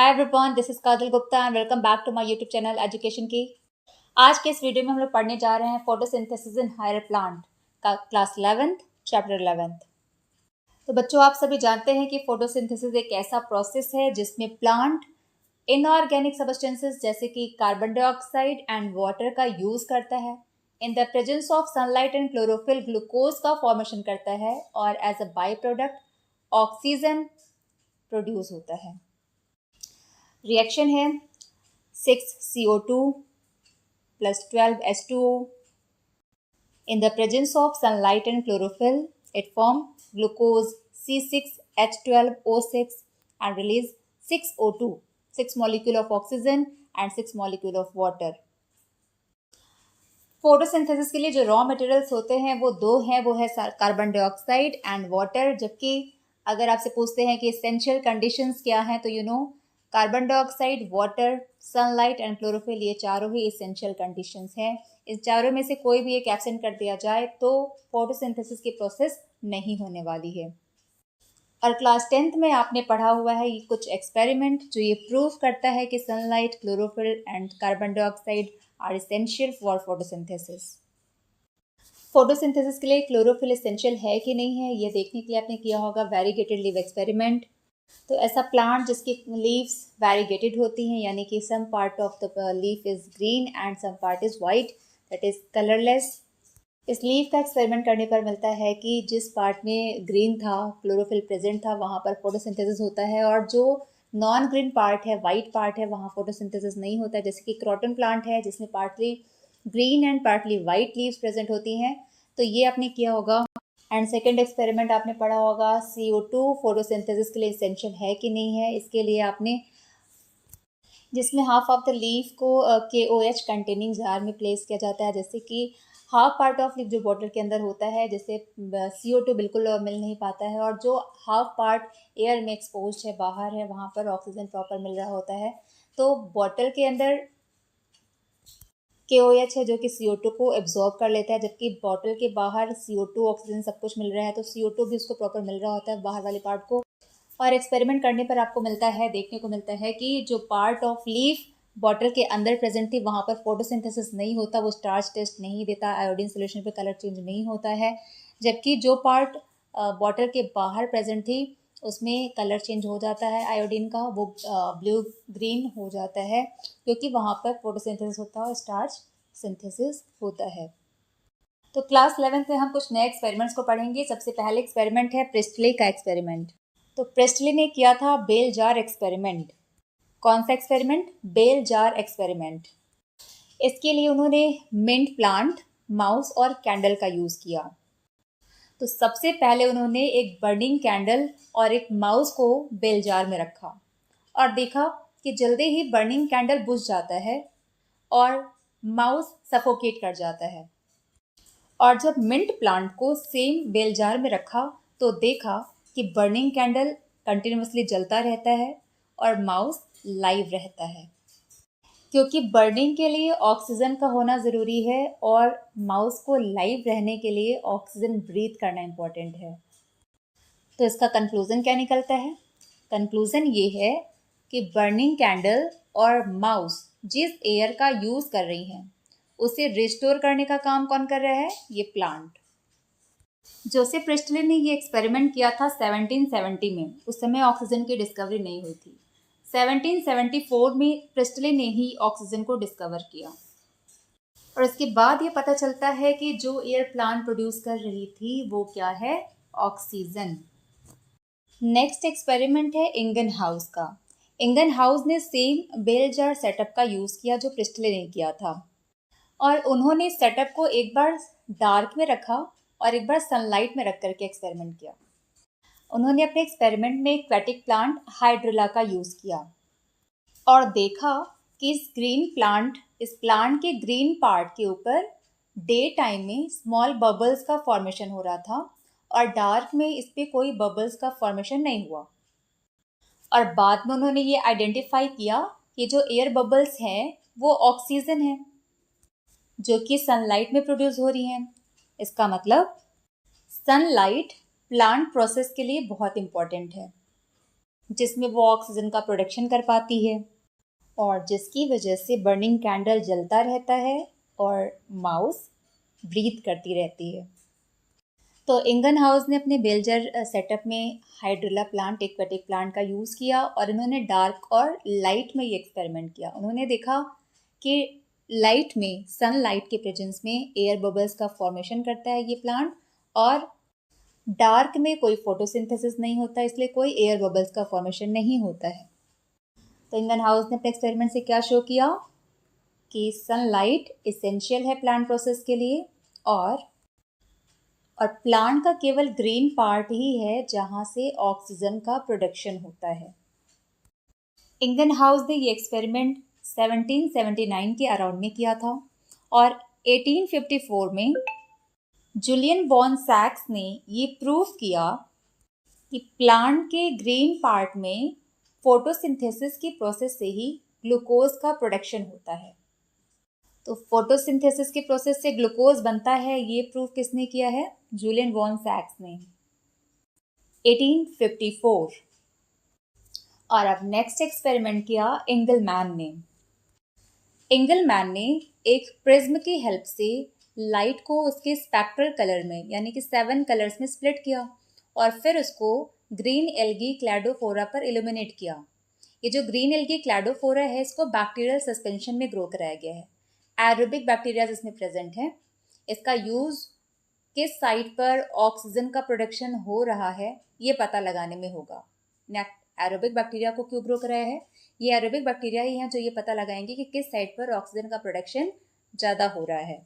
Hi everyone, this is Kajal Gupta and welcome back to my YouTube channel education की। आज के इस वीडियो में हम लोग पढ़ने जा रहे हैं फोटोसिंथेसिस इन हायर प्लांट का क्लास 11th चैप्टर 11th। तो बच्चों, आप सभी जानते हैं कि फोटोसिंथेसिस एक ऐसा प्रोसेस है जिसमें प्लांट इनऑर्गेनिक सब्सटेंसेस जैसे कि कार्बन डाइऑक्साइड एंड वाटर का यूज करता है। In the presence of sunlight and chlorophyll glucose का फॉर्मेशन करता है और as a by product oxygen produce होता है। रिएक्शन है 6CO2 plus 12H2O. In the presence of sunlight and chlorophyll, it forms glucose C6H12O6 and release 6O2, 6 molecule of oxygen and 6 molecule of water. Photosynthesis के लिए जो raw materials होते हैं वो दो हैं, वो है कार्बन डाइऑक्साइड एंड वाटर। जबकि अगर आपसे पूछते हैं कि एसेंशियल कंडीशंस क्या हैं, तो carbon dioxide, water, sunlight and chlorophyll, ये चारों ही एसेंशियल कंडीशंस हैं। इन चारों में से कोई भी एक एब्सेंट कर दिया जाए तो फोटोसिंथेसिस की प्रोसेस नहीं होने वाली है। और क्लास 10th में आपने पढ़ा हुआ है ये कुछ एक्सपेरिमेंट जो ये प्रूव करता है कि sunlight, chlorophyll and carbon dioxide are essential for photosynthesis. Photosynthesis के लिए क्लोरोफिल एसेंशियल है कि नहीं है, ये देखने के लिए आपने किया होगा वेरीगेटेड लीव एक्सपेरिमेंट। तो ऐसा प्लांट जिसकी लीव्स वेरीगेटेड होती हैं, यानी कि some part of the leaf is green and some part is white, that is colourless. इस लीफ का एक्सपेरिमेंट करने पर मिलता है कि जिस पार्ट में ग्रीन था, क्लोरोफिल प्रेजेंट था, वहाँ पर फोटोसिंथेसिस होता है, और जो नॉन ग्रीन पार्ट है, वाइट पार्ट है, वहाँ फोटोसिंथेसिस नहीं होता है। जैसे कि क्रॉटन प्लांट है जिसमें partly green and partly white leaves present होती हैं। तो ये आपने किया होगा। एंड सेकेंड एक्सपेरिमेंट आपने पढ़ा होगा CO2 फोटोसिंथेसिस के लिए एसेंशियल है कि नहीं है। इसके लिए आपने जिसमें हाफ ऑफ द लीफ को KOH कंटेनिंग जार में प्लेस किया जाता है। जैसे कि हाफ पार्ट ऑफ लीफ जो बॉटल के अंदर होता है, जैसे CO2 बिल्कुल मिल नहीं पाता है, और जो हाफ पार्ट एयर में एक्सपोज्ड है, बाहर है, वहाँ पर ऑक्सीजन प्रॉपर मिल रहा होता है। तो बॉटल के अंदर KOH है जो कि CO2 को एब्जॉर्ब कर लेता है, जबकि बॉटल के बाहर CO2 ऑक्सीजन सब कुछ मिल रहा है, तो CO2 भी उसको प्रॉपर मिल रहा होता है बाहर वाले पार्ट को। और एक्सपेरिमेंट करने पर आपको देखने को मिलता है कि जो पार्ट ऑफ लीफ बॉटल के अंदर प्रेजेंट थी, वहाँ पर फोटोसिंथेसिस नहीं होता, वो स्टार्च टेस्ट नहीं देता, आयोडीन सोल्यूशन पे कलर चेंज नहीं होता है। जबकि जो पार्ट बॉटल के बाहर प्रेजेंट थी उसमें कलर चेंज हो जाता है आयोडीन का, वो ब्लू ग्रीन हो जाता है, क्योंकि वहाँ पर फोटोसिंथेसिस होता है, स्टार्च सिंथेसिस होता है। तो क्लास 11th में हम कुछ नए एक्सपेरिमेंट्स को पढ़ेंगे। सबसे पहले एक्सपेरिमेंट है प्रिस्टले का एक्सपेरिमेंट। तो प्रिस्टले ने किया था बेल जार एक्सपेरिमेंट। कौन सा एक्सपेरिमेंट? Bell jar experiment. इसके लिए उन्होंने मिंट प्लांट, माउस और कैंडल का यूज़ किया। तो सबसे पहले उन्होंने एक बर्निंग कैंडल और एक माउस को बेल जार में रखा और देखा कि जल्दी ही बर्निंग कैंडल बुझ जाता है और माउस सफोकेट कर जाता है। और जब मिंट प्लांट को सेम बेल जार में रखा तो देखा कि बर्निंग कैंडल कंटिन्यूसली जलता रहता है और माउस लाइव रहता है, क्योंकि बर्निंग के लिए ऑक्सीजन का होना ज़रूरी है और माउस को लाइव रहने के लिए ऑक्सीजन ब्रीथ करना इम्पॉर्टेंट है। तो इसका कंक्लूज़न क्या निकलता है? कंक्लूज़न ये है कि बर्निंग कैंडल और माउस जिस एयर का यूज़ कर रही हैं उसे रिस्टोर करने का काम कौन कर रहा है? ये प्लांट। जोसेफ प्रिस्टले ने ये एक्सपेरिमेंट किया था 1770 में। उस समय ऑक्सीजन की डिस्कवरी नहीं हुई थी। 1774 में प्रिस्टले ने ही ऑक्सीजन को डिस्कवर किया, और इसके बाद ये पता चलता है कि जो एयर प्लांट प्रोड्यूस कर रही थी वो क्या है? ऑक्सीजन। नेक्स्ट एक्सपेरिमेंट है इंगन हाउस का। इंगन हाउस ने सेम बेल जार सेटअप का यूज़ किया जो प्रिस्टले ने किया था, और उन्होंने सेटअप को एक बार डार्क में रखा और एक बार सनलाइट में रख करके एक्सपेरिमेंट किया। उन्होंने अपने एक्सपेरिमेंट में एक्वेटिक प्लांट हाइड्रिला का यूज़ किया और देखा कि इस प्लांट के ग्रीन पार्ट के ऊपर डे टाइम में स्मॉल बबल्स का फॉर्मेशन हो रहा था और डार्क में इस पर कोई बबल्स का फॉर्मेशन नहीं हुआ। और बाद में उन्होंने ये आइडेंटिफाई किया कि जो एयर बबल्स हैं वो ऑक्सीजन है जो कि सनलाइट में प्रोड्यूस हो रही हैं। इसका मतलब सनलाइट प्लांट प्रोसेस के लिए बहुत इम्पॉर्टेंट है। जिसमें वो ऑक्सीजन का प्रोडक्शन कर पाती है और जिसकी वजह से बर्निंग कैंडल जलता रहता है और माउस ब्रीथ करती रहती है। तो इंगनहाउस ने अपने बेलजर सेटअप में हाइड्रिला प्लांट, एक्वेटिक प्लांट का यूज़ किया और इन्होंने डार्क और लाइट में ये एक्सपेरिमेंट किया। उन्होंने देखा कि लाइट में, सनलाइट के प्रेजेंस में एयर बबल्स का फॉर्मेशन करता है ये प्लांट, और डार्क में कोई फोटोसिंथेसिस नहीं होता, इसलिए कोई एयर बबल्स का फॉर्मेशन नहीं होता है। तो इंगनहाउस ने अपने एक्सपेरिमेंट से क्या शो किया कि सनलाइट इसेंशियल है प्लांट प्रोसेस के लिए, और प्लांट का केवल ग्रीन पार्ट ही है जहां से ऑक्सीजन का प्रोडक्शन होता है। इंगनहाउस ने ये एक्सपेरिमेंट 1779 के अराउंड में किया था और 1854 में जूलियन वॉन सैक्स ने ये प्रूव किया कि प्लांट के ग्रीन पार्ट में फोटोसिंथेसिस की प्रोसेस से ही ग्लूकोज का प्रोडक्शन होता है। तो फोटोसिंथेसिस के प्रोसेस से ग्लूकोज बनता है, ये प्रूव किसने किया है? जूलियन वॉन सैक्स ने 1854। और अब नेक्स्ट एक्सपेरिमेंट किया एंगलमैन ने। एंगलमैन ने एक प्रिज्म की हेल्प से लाइट को उसके स्पेक्ट्रल कलर में, यानी कि 7 कलर्स में स्प्लिट किया और फिर उसको ग्रीन एल्गी क्लैडोफोरा पर इल्यूमिनेट किया। ये जो ग्रीन एल्गी क्लैडोफोरा है, इसको बैक्टीरियल सस्पेंशन में ग्रो कराया गया है। एरोबिक बैक्टीरिया इसमें प्रेजेंट है। इसका यूज़ किस साइट पर ऑक्सीजन का प्रोडक्शन हो रहा है ये पता लगाने में होगा। एरोबिक बैक्टीरिया को क्यों ग्रो कराया है? ये एरोबिक बैक्टीरिया ही हैं जो ये पता लगाएंगे कि किस साइट पर ऑक्सीजन का प्रोडक्शन ज़्यादा हो रहा है।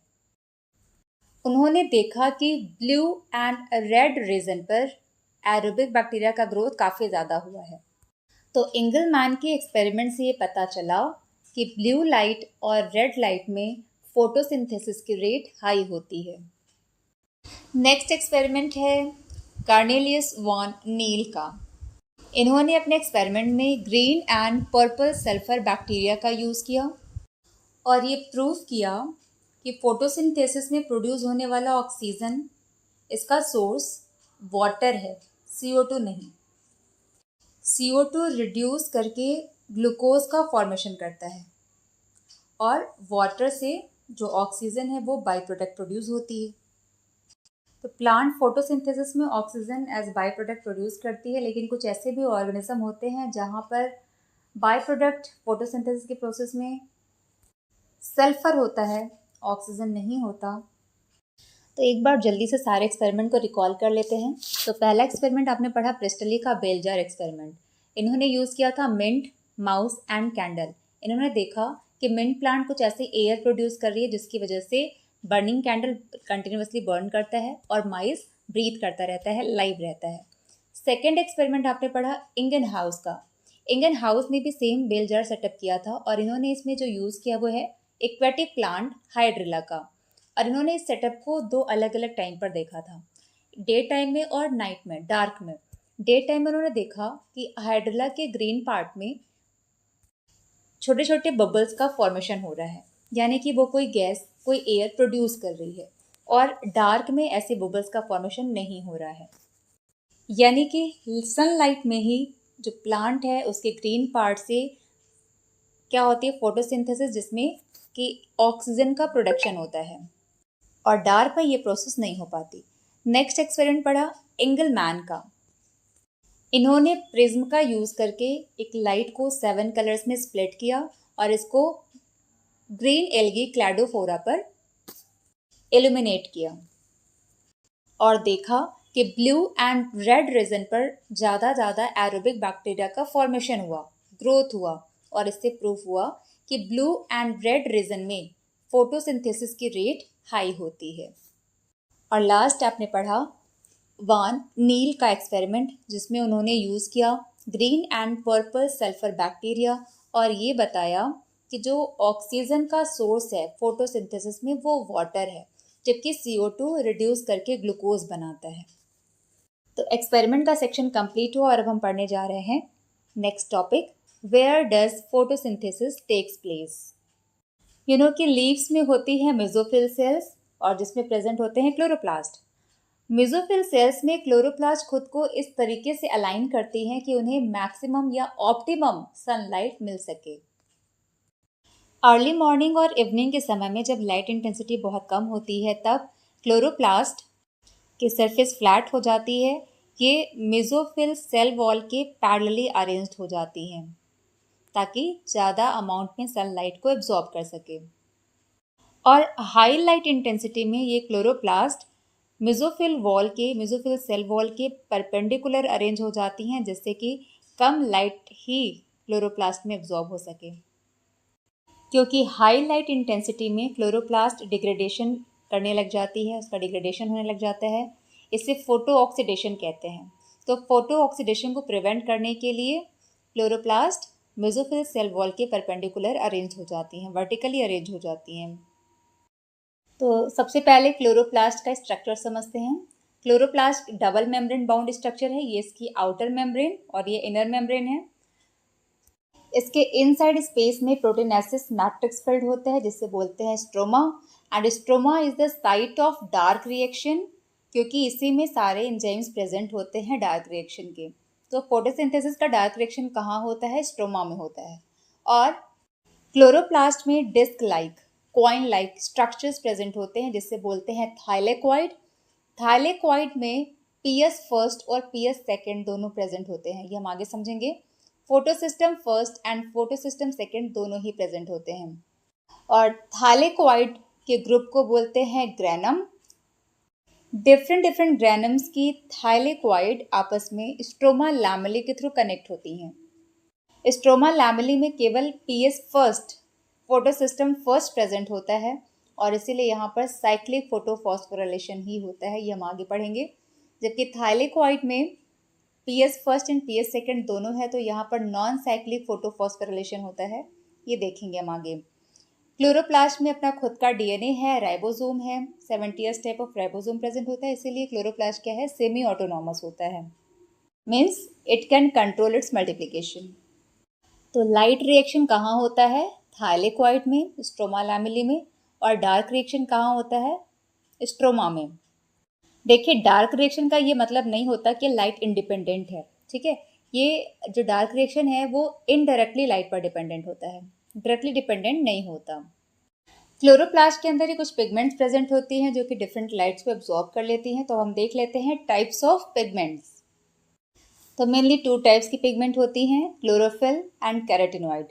उन्होंने देखा कि ब्लू एंड रेड रीजन पर एरोबिक बैक्टीरिया का ग्रोथ काफ़ी ज़्यादा हुआ है। तो एंगलमैन के एक्सपेरिमेंट से ये पता चला कि ब्लू लाइट और रेड लाइट में फोटोसिंथेसिस की रेट हाई होती है। नेक्स्ट एक्सपेरिमेंट है कार्नेलियस वॉन नील का। इन्होंने अपने एक्सपेरिमेंट में green and purple sulphur bacteria का यूज़ किया और ये प्रूव किया कि फोटोसिंथेसिस में प्रोड्यूस होने वाला ऑक्सीजन, इसका सोर्स वाटर है, CO2 नहीं। CO2 रिड्यूस करके ग्लूकोज का फॉर्मेशन करता है और वाटर से जो ऑक्सीजन है वो बाई प्रोडक्ट प्रोड्यूस होती है। तो प्लांट फोटोसिंथेसिस में oxygen as by product produce करती है, लेकिन कुछ ऐसे भी ऑर्गेनिज्म होते हैं जहाँ पर बाई प्रोडक्ट फोटोसिंथेसिस के प्रोसेस में सल्फर होता है, ऑक्सीजन नहीं होता। तो एक बार जल्दी से सारे एक्सपेरिमेंट को रिकॉल कर लेते हैं। तो पहला एक्सपेरिमेंट आपने पढ़ा प्रिस्टली का बेलजार एक्सपेरिमेंट। इन्होंने यूज़ किया था मिंट, माउस एंड कैंडल। इन्होंने देखा कि मिंट प्लांट कुछ ऐसे एयर प्रोड्यूस कर रही है जिसकी वजह से बर्निंग कैंडल कंटिन्यूसली बर्न करता है और माइस ब्रीथ करता रहता है, लाइव रहता है। सेकेंड एक्सपेरिमेंट आपने पढ़ा इंगनहाउस का। इंगनहाउस ने भी सेम बेलजार सेटअप किया था और इन्होंने इसमें जो यूज़ किया वो है एक्वेटिक प्लांट हाइड्रिला का। और इन्होंने इस सेटअप को 2 अलग अलग टाइम पर देखा था, डे टाइम में और नाइट में, डार्क में। डे टाइम में उन्होंने देखा कि हाइड्रिला के ग्रीन पार्ट में छोटे छोटे बबल्स का फॉर्मेशन हो रहा है, यानी कि वो कोई गैस, कोई एयर प्रोड्यूस कर रही है, और डार्क में ऐसे बबल्स का फॉर्मेशन नहीं हो रहा है। यानी कि सनलाइट में ही जो प्लांट है उसके ग्रीन पार्ट से क्या होती है, फोटोसिंथेसिस, जिसमें कि ऑक्सीजन का प्रोडक्शन होता है, और डार्क में ये प्रोसेस नहीं हो पाती। नेक्स्ट एक्सपेरिमेंट पढ़ा एंगलमैन का। इन्होंने प्रिज्म का यूज़ करके एक लाइट को 7 कलर्स में स्प्लिट किया और इसको ग्रीन एल्गी क्लैडोफोरा पर इल्यूमिनेट किया और देखा कि ब्लू एंड रेड रीजन पर ज़्यादा एरोबिक बैक्टीरिया का फॉर्मेशन हुआ, ग्रोथ हुआ, और इससे प्रूफ हुआ कि ब्लू एंड रेड रीजन में फोटोसिंथेसिस की रेट हाई होती है। और लास्ट आपने पढ़ा वॉन नील का एक्सपेरिमेंट, जिसमें उन्होंने यूज़ किया green and purple sulphur bacteria और ये बताया कि जो ऑक्सीजन का सोर्स है फोटोसिंथेसिस में वो वाटर है, जबकि CO2 रिड्यूस करके ग्लूकोज बनाता है। तो एक्सपेरिमेंट का सेक्शन कंप्लीट हुआ और अब हम पढ़ने जा रहे हैं next topic, where does photosynthesis takes place. कि लीव्स में होती है मेसोफिल सेल्स और जिसमें प्रेजेंट होते हैं क्लोरोप्लास्ट, मेसोफिल सेल्स में क्लोरोप्लास्ट खुद को इस तरीके से अलाइन करती हैं कि उन्हें मैक्सिमम या ऑप्टिमम सनलाइट मिल सके। अर्ली मॉर्निंग और इवनिंग के समय में जब लाइट इंटेंसिटी बहुत कम होती है तब क्लोरोप्लास्ट की सरफेस फ्लैट हो जाती है। ये मेसोफिल सेल वॉल के पैरेलली अरेंज्ड हो जाती हैं ताकि ज़्यादा अमाउंट में सनलाइट को एब्जॉर्ब कर सके। और हाई लाइट इंटेंसिटी में ये क्लोरोप्लास्ट मेसोफिल सेल वॉल के परपेंडिकुलर अरेंज हो जाती हैं जिससे कि कम लाइट ही क्लोरोप्लास्ट में एब्जॉर्ब हो सके। क्योंकि हाई लाइट इंटेंसिटी में क्लोरोप्लास्ट डिग्रेडेशन करने लग जाती है, उसका डिग्रेडेशन होने लग जाता है, इसे फोटो ऑक्सीडेशन कहते हैं। तो फोटो ऑक्सीडेशन को प्रिवेंट करने के लिए क्लोरोप्लास्ट मेसोफिल सेल वॉल के परपेंडिकुलर अरेंज हो जाती हैं, वर्टिकली अरेंज हो जाती हैं। तो सबसे पहले क्लोरोप्लास्ट का स्ट्रक्चर समझते हैं। Chloroplast double membrane bound structure है, ये इसकी आउटर मेम्ब्रेन और ये इनर मेम्ब्रेन है। इसके इनसाइड स्पेस में प्रोटीनेसिस मैट्रिक्स फिल्ड होता है जिससे बोलते हैं stroma. And stroma is the site of dark reaction, क्योंकि इसी में सारे एंजाइम्स प्रेजेंट होते हैं डार्क रिएक्शन के। तो फोटोसिंथेसिस का डार्क रिएक्शन कहाँ होता है? स्ट्रोमा में होता है। और क्लोरोप्लास्ट में disc like, coin like structures present होते हैं जिससे बोलते हैं थाइलेक्वाइड। थाइलेक्वाइड में पीएस फर्स्ट और पीएस सेकेंड दोनों प्रेजेंट होते हैं, ये हम आगे समझेंगे। Photosystem first and photosystem second दोनों ही प्रेजेंट होते हैं। और थाइलेक्वाइड के ग्रुप को बोलते हैं ग्रैनम। डिफरेंट ग्रैनम्स की थाइलेक्वाइड आपस में स्ट्रोमा लैमेली के थ्रू कनेक्ट होती हैं। स्ट्रोमा लैमेली में केवल PS first, photosystem first present होता है और इसीलिए यहाँ पर साइक्लिक फोटोफॉस्फोराइलेशन ही होता है, ये हम आगे पढ़ेंगे। जबकि थाइलेक्वाइड में PS first and PS second दोनों है तो यहाँ पर नॉन साइक्लिक फोटोफॉस्फोराइलेशन होता है, ये देखेंगे हम आगे। क्लोरोप्लास्ट में अपना खुद का डीएनए है, राइबोसोम है, 70 टाइप ऑफ राइबोसोम प्रेजेंट होता है, इसीलिए क्लोरोप्लास्ट क्या है? सेमी ऑटोनॉमस होता है, means it can control it's multiplication. तो लाइट रिएक्शन कहाँ होता है? थाइलेक्वाइड में, स्ट्रोमा लैमेली में। और डार्क रिएक्शन कहाँ होता है? स्ट्रोमा में। देखिए, डार्क रिएक्शन का ये मतलब नहीं होता कि लाइट इंडिपेंडेंट है, ठीक है। ये जो डार्क रिएक्शन है वो इनडायरेक्टली लाइट पर डिपेंडेंट होता है, डायरेक्टली डिपेंडेंट नहीं होता। क्लोरोप्लास्ट के अंदर ही कुछ पिगमेंट्स प्रेजेंट होती हैं जो कि डिफरेंट लाइट्स को एब्जॉर्ब कर लेती हैं। तो हम देख लेते हैं टाइप्स ऑफ पिगमेंट्स। तो मेनली 2 टाइप्स की पिगमेंट होती हैं, क्लोरोफिल एंड कैरोटिनॉइड।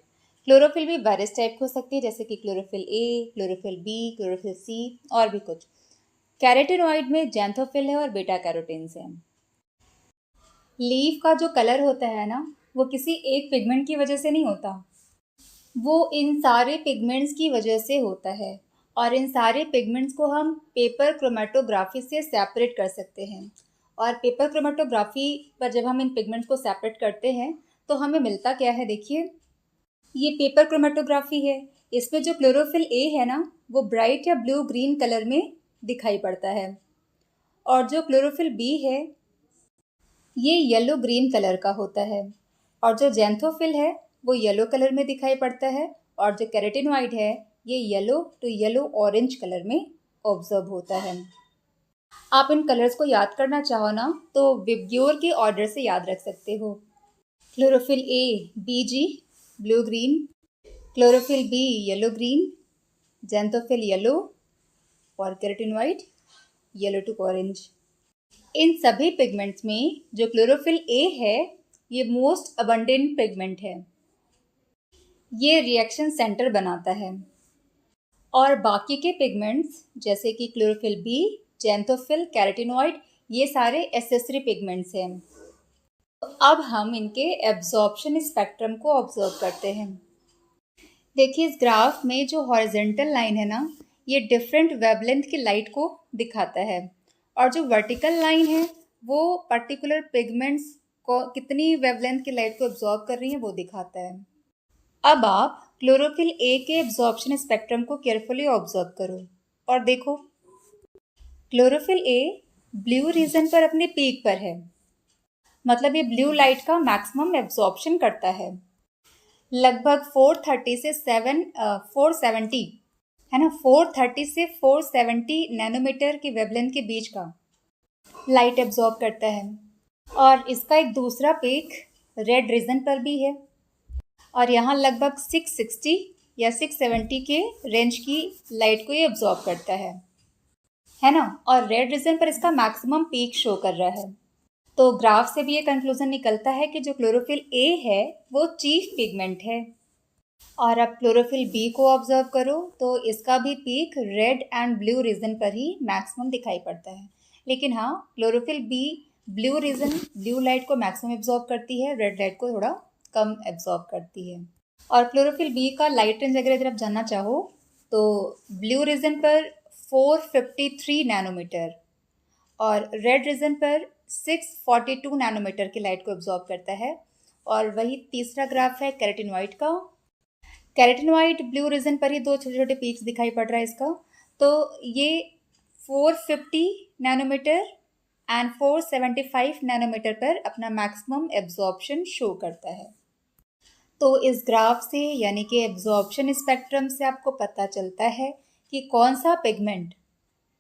क्लोरोफिल भी वेरियस टाइप हो सकती है जैसे कि chlorophyll A, chlorophyll B, chlorophyll C और भी कुछ। कैरोटिनॉइड में जैंथोफिल है और बीटा कैरोटीन्स हैं। लीफ का जो कलर होता है ना, वो किसी एक पिगमेंट की वजह से नहीं होता, वो इन सारे पिगमेंट्स की वजह से होता है। और इन सारे पिगमेंट्स को हम पेपर क्रोमेटोग्राफी से सेपरेट कर सकते हैं। और पेपर क्रोमेटोग्राफी पर जब हम इन पिगमेंट्स को सेपरेट करते हैं तो हमें मिलता क्या है? देखिए, ये पेपर क्रोमेटोग्राफी है। इसमें जो क्लोरोफिल ए है ना, वो ब्राइट या ब्लू ग्रीन कलर में दिखाई पड़ता है। और जो क्लोरोफिल बी है ये येलो ग्रीन कलर का होता है। और जो जैंथोफिल है वो येलो कलर में दिखाई पड़ता है। और जो कैरोटिनॉइड है ये yellow to yellow orange colour में ऑब्जर्व होता है। आप इन कलर्स को याद करना चाहो ना तो विब्ग्योर के ऑर्डर से याद रख सकते हो। क्लोरोफिल ए बीजी blue green, chlorophyll B yellow green, xanthophyll yellow और कैरोटिनॉइड येलो टू ऑरेंज। इन सभी पिगमेंट्स में जो क्लोरोफिल ए है ये मोस्ट अबंडेंट पिगमेंट है, ये रिएक्शन सेंटर बनाता है। और बाकी के पिगमेंट्स जैसे कि क्लोरोफिल बी, जैंथोफिल, कैरोटिनॉइड ये सारे एसेसरी पिगमेंट्स हैं। तो अब हम इनके एब्जॉर्प्शन स्पेक्ट्रम को ऑब्जर्व करते हैं। देखिए, इस ग्राफ में जो हॉरिजेंटल लाइन है ना, ये डिफरेंट वेवलेंथ की लाइट को दिखाता है। और जो वर्टिकल लाइन है वो पर्टिकुलर पिगमेंट्स को कितनी वेवलेंथ की लाइट को एब्जॉर्ब कर रही है वो दिखाता है। अब आप क्लोरोफिल ए के एब्जॉर्प्शन स्पेक्ट्रम को केयरफुली ऑब्जर्व करो और देखो, क्लोरोफिल ए ब्लू रीजन पर अपने पीक पर है, मतलब ये ब्लू लाइट का मैक्सिमम एब्जॉर्प्शन करता है। लगभग 430 से 470 है ना, 430 से 470 नैनोमीटर की वेवलेंथ के बीच का लाइट एब्जॉर्ब करता है। और इसका एक दूसरा पीक रेड रीजन पर भी है और यहाँ लगभग 660 या 670 के रेंज की लाइट को ये एब्जॉर्ब करता है ना। और रेड रीजन पर इसका मैक्सिमम पीक शो कर रहा है। तो ग्राफ से भी ये कंक्लूजन निकलता है कि जो क्लोरोफिल ए है वो चीफ पिगमेंट है। और अब क्लोरोफिल बी को ऑब्जर्व करो तो इसका भी peak red and blue region पर ही मैक्सिमम दिखाई पड़ता है। लेकिन हाँ, chlorophyll B blue region blue light को मैक्सिमम एब्जॉर्ब करती है, रेड लाइट को थोड़ा कम एब्जॉर्ब करती है। और क्लोरोफिल बी का लाइट रेंज अगर आप जानना चाहो तो ब्लू रीजन पर 453 नैनोमीटर और रेड रीजन पर 642 नैनोमीटर की लाइट को एब्जॉर्ब करता है। और वही तीसरा ग्राफ है कैरेटिनॉइड का। कैरेटिनॉइड ब्लू रीजन पर ही दो छोटे छोटे पीक्स दिखाई पड़ रहा है इसका। तो ये 450 नैनोमीटर एंड 475 नैनोमीटर पर अपना मैक्सिमम एब्जॉर्प्शन शो करता है। तो इस ग्राफ से यानी कि एब्जॉर्प्शन स्पेक्ट्रम से आपको पता चलता है कि कौन सा पिगमेंट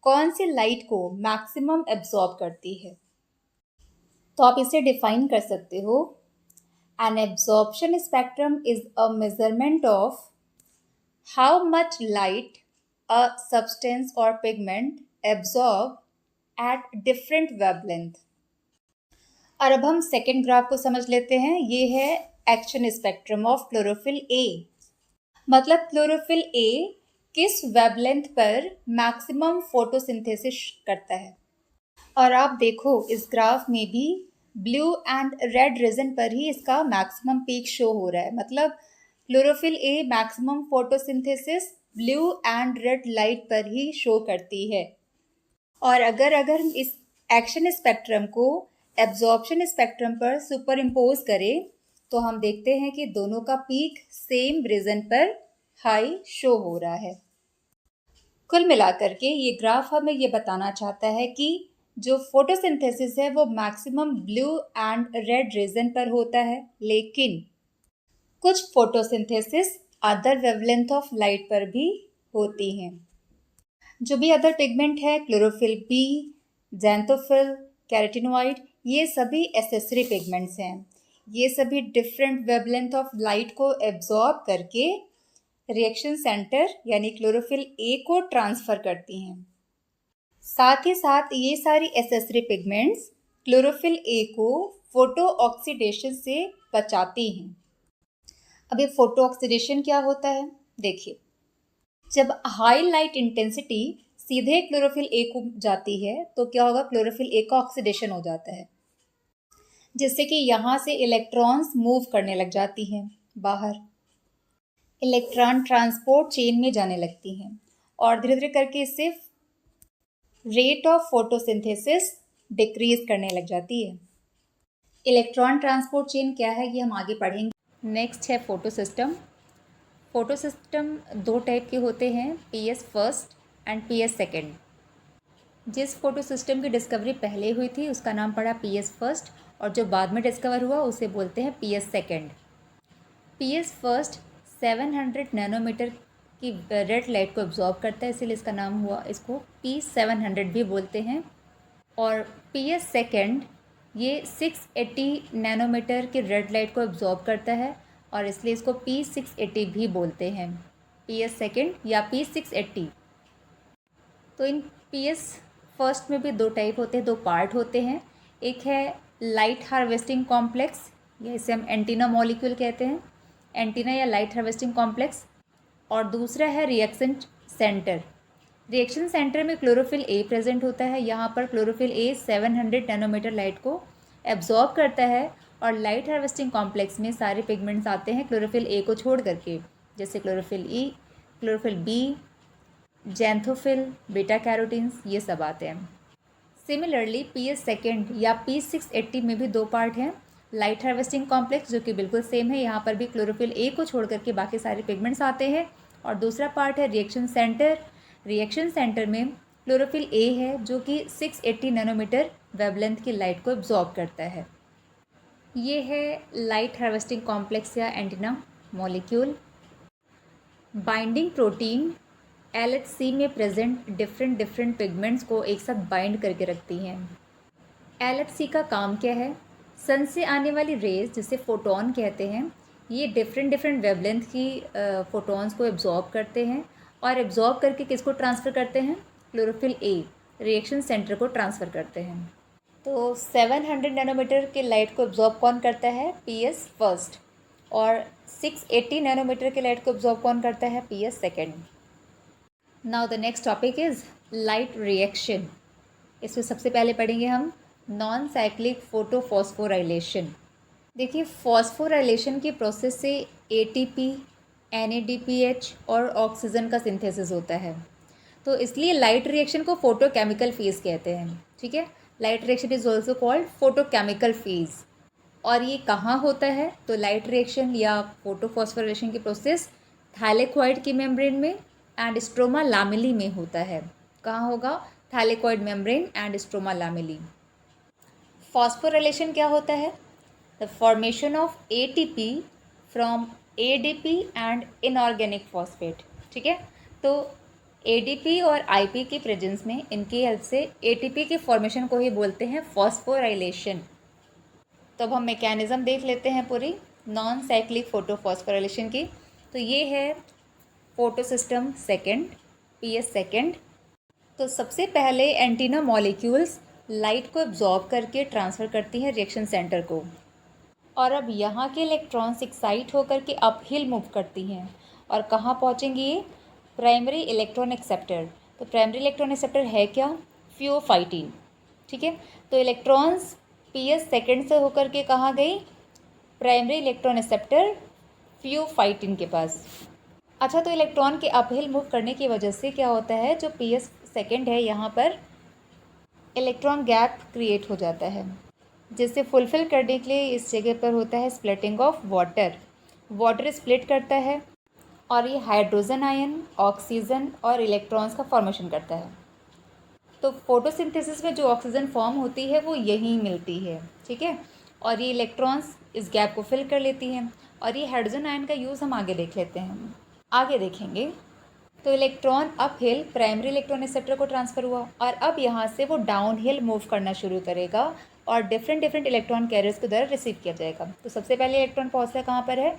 कौन सी लाइट को मैक्सिमम एब्जॉर्ब करती है। तो आप इसे डिफाइन कर सकते हो, an absorption spectrum is a measurement of how much light a substance or pigment absorb at different wavelength। और अब हम सेकेंड ग्राफ को समझ लेते हैं। ये है action spectrum of chlorophyll A. मतलब क्लोरोफिल ए किस वेवलेंथ पर मैक्सिमम फोटोसिंथेसिस करता है। और आप देखो इस ग्राफ में भी ब्लू एंड रेड रीजन पर ही इसका मैक्सिमम पीक शो हो रहा है। मतलब chlorophyll A maximum photosynthesis blue and red light पर ही शो करती है। और अगर इस एक्शन स्पेक्ट्रम को एब्जॉर्प्शन स्पेक्ट्रम पर सुपर इम्पोज करें तो हम देखते हैं कि दोनों का पीक सेम रीजन पर हाई शो हो रहा है। कुल मिलाकर के ये ग्राफ हमें ये बताना चाहता है कि जो फोटोसिंथेसिस है वो maximum blue and red region पर होता है, लेकिन कुछ photosynthesis other wavelength of light पर भी होती हैं। जो भी अदर पिगमेंट है क्लोरोफिल बी, ज़ैंथोफिल, कैरेटिनॉइड, ये सभी एसेसरी पिगमेंट्स हैं। ये सभी डिफरेंट वेवलेंथ ऑफ लाइट को एब्जॉर्ब करके रिएक्शन सेंटर यानी क्लोरोफिल ए को ट्रांसफ़र करती हैं। साथ ही साथ ये सारी एसेसरी पिगमेंट्स क्लोरोफिल ए को फोटो ऑक्सीडेशन से बचाती हैं। अब ये फोटो ऑक्सीडेशन क्या होता है देखिए, जब हाई लाइट इंटेंसिटी सीधे क्लोरोफिल ए को जाती है तो क्या होगा, क्लोरोफिल ए का ऑक्सीडेशन हो जाता है, जिससे कि यहाँ से इलेक्ट्रॉन्स मूव करने लग जाती हैं बाहर, इलेक्ट्रॉन ट्रांसपोर्ट चेन में जाने लगती हैं और धीरे धीरे करके इससे रेट ऑफ फोटोसिंथेसिस डिक्रीज करने लग जाती है। इलेक्ट्रॉन ट्रांसपोर्ट चेन क्या है ये हम आगे पढ़ेंगे। नेक्स्ट है फोटो सिस्टम। फोटो सिस्टम दो टाइप के होते हैं, PS first and PS second. जिस फोटो सिस्टम की डिस्कवरी पहले हुई थी उसका नाम पड़ा पीएस फर्स्ट और जो बाद में डिस्कवर हुआ उसे बोलते हैं PS second. PS first 700 nanometre की रेड लाइट को एब्जॉर्ब करता है, इसीलिए इसका नाम हुआ, इसको P700 भी बोलते हैं। और पीएस सेकेंड ये 680 नैनोमीटर की रेड लाइट को एब्जॉर्ब करता है और इसलिए इसको P680 भी बोलते हैं, पीएस सेकेंड या P680। तो इन पीएस फर्स्ट में भी दो टाइप होते हैं, दो पार्ट होते हैं। एक है लाइट हार्वेस्टिंग कॉम्प्लेक्स, या इसे हम एंटीना मॉलिक्यूल कहते हैं, एंटीना या लाइट हार्वेस्टिंग कॉम्प्लेक्स। और दूसरा है रिएक्शन सेंटर। रिएक्शन सेंटर में क्लोरोफिल ए प्रेजेंट होता है। यहाँ पर क्लोरोफिल ए 700 नैनोमीटर लाइट को एब्जॉर्ब करता है और लाइट हार्वेस्टिंग कॉम्प्लेक्स में सारे पिगमेंट्स आते हैं क्लोरोफिल ए को छोड़ करके, जैसे chlorophyll E, chlorophyll B, xanthophyll, beta carotenes, ये सब आते हैं। सिमिलरली पीएस सेकेंड या P680 में भी दो पार्ट हैं, लाइट हार्वेस्टिंग कॉम्प्लेक्स जो कि बिल्कुल सेम है, यहाँ पर भी क्लोरोफिल ए को छोड़ करके बाकी सारे पिगमेंट्स आते हैं। और दूसरा पार्ट है रिएक्शन सेंटर। रिएक्शन सेंटर में क्लोरोफिल ए है जो कि 680 नैनोमीटर वेवलेंथ की लाइट को एब्जॉर्ब करता है। ये है लाइट हार्वेस्टिंग कॉम्प्लेक्स या antenna molecule. Binding protein LHC में प्रेजेंट डिफरेंट पिगमेंट्स को एक साथ बाइंड करके रखती हैं। LHC का काम क्या है? सन से आने वाली रेज जिसे फोटोन कहते हैं, ये डिफरेंट डिफरेंट वेवलेंथ की फोटॉन्स को एब्जॉर्ब करते हैं और एब्जॉर्ब करके किसको ट्रांसफ़र करते हैं? क्लोरोफिल ए रिएक्शन सेंटर को ट्रांसफ़र करते हैं। तो 700 नैनोमीटर के लाइट को एब्जॉर्ब कौन करता है? PS first. और 680 नैनोमीटर के लाइट को एब्जॉर्ब कौन करता है? PS second. Now the next topic is light reaction. इसमें सबसे पहले पढ़ेंगे हम नॉन साइक्लिक फोटोफॉस्फोराइलेशन। देखिए, फॉस्फोराइलेशन की प्रोसेस से ATP, NADPH और ऑक्सीजन का सिंथेसिस होता है। तो इसलिए लाइट रिएक्शन को फोटोकेमिकल फेज कहते हैं। ठीक है, light reaction is also called photochemical phase. और ये कहाँ होता है? तो लाइट रिएक्शन या फोटोफॉस्फोराइलेशन की प्रोसेस थैलेकॉइड की मेम्ब्रेन में एंड स्ट्रोमा लैमेली में होता है। कहाँ होगा? Thylakoid membrane and stroma lamellae. Phosphorylation क्या होता है? The formation of ATP from ADP and inorganic phosphate. ठीक है, तो ADP और IP की प्रेजेंस में इनकी हेल्प से ATP की फॉर्मेशन को ही बोलते हैं फॉस्फोराइलेशन। तो अब हम मैकेनिज़्म देख लेते हैं पूरी नॉन साइक्लिक फोटोफॉस्फोराइलेशन की। तो ये है photo system second, PS second. तो सबसे पहले एंटीना मॉलिक्यूल्स लाइट को एब्जॉर्ब करके ट्रांसफ़र करती हैं रिएक्शन सेंटर को, और अब यहाँ के इलेक्ट्रॉन्स एक्साइट होकर के अपहिल मूव करती हैं और कहाँ पहुँचेंगी ये? Primary electron acceptor. तो प्राइमरी इलेक्ट्रॉन एक्सेप्टर है क्या? फ्यूओफाइटीन। ठीक है, तो इलेक्ट्रॉन्स PS सेकेंड से होकर के कहाँ गई? प्राइमरी इलेक्ट्रॉन एक्सेप्टर फ्यूओफाइटीन के पास। अच्छा, तो इलेक्ट्रॉन के अपहिल मूव करने की वजह से क्या होता है? जो PS सेकेंड है यहाँ पर इलेक्ट्रॉन गैप क्रिएट हो जाता है, जिसे फुलफ़िल करने के लिए इस जगह पर होता है splitting of water. Water split करता है और ये हाइड्रोजन आयन, ऑक्सीजन और इलेक्ट्रॉन्स का फॉर्मेशन करता है। तो फोटोसिंथेसिस में जो ऑक्सीजन फॉर्म होती है वो यहीं मिलती है। ठीक है, और ये इलेक्ट्रॉन्स इस गैप को फिल कर लेती हैं। और ये हाइड्रोजन आयन का यूज़ हम आगे देख लेते हैं, आगे देखेंगे। तो electron up hill primary electron acceptor को ट्रांसफ़र हुआ और अब यहाँ से वो डाउन हिल मूव करना शुरू करेगा और डिफरेंट इलेक्ट्रॉन कैरियर्स के द्वारा रिसीव किया जाएगा। तो सबसे पहले इलेक्ट्रॉन पहुँचता है कहाँ पर है?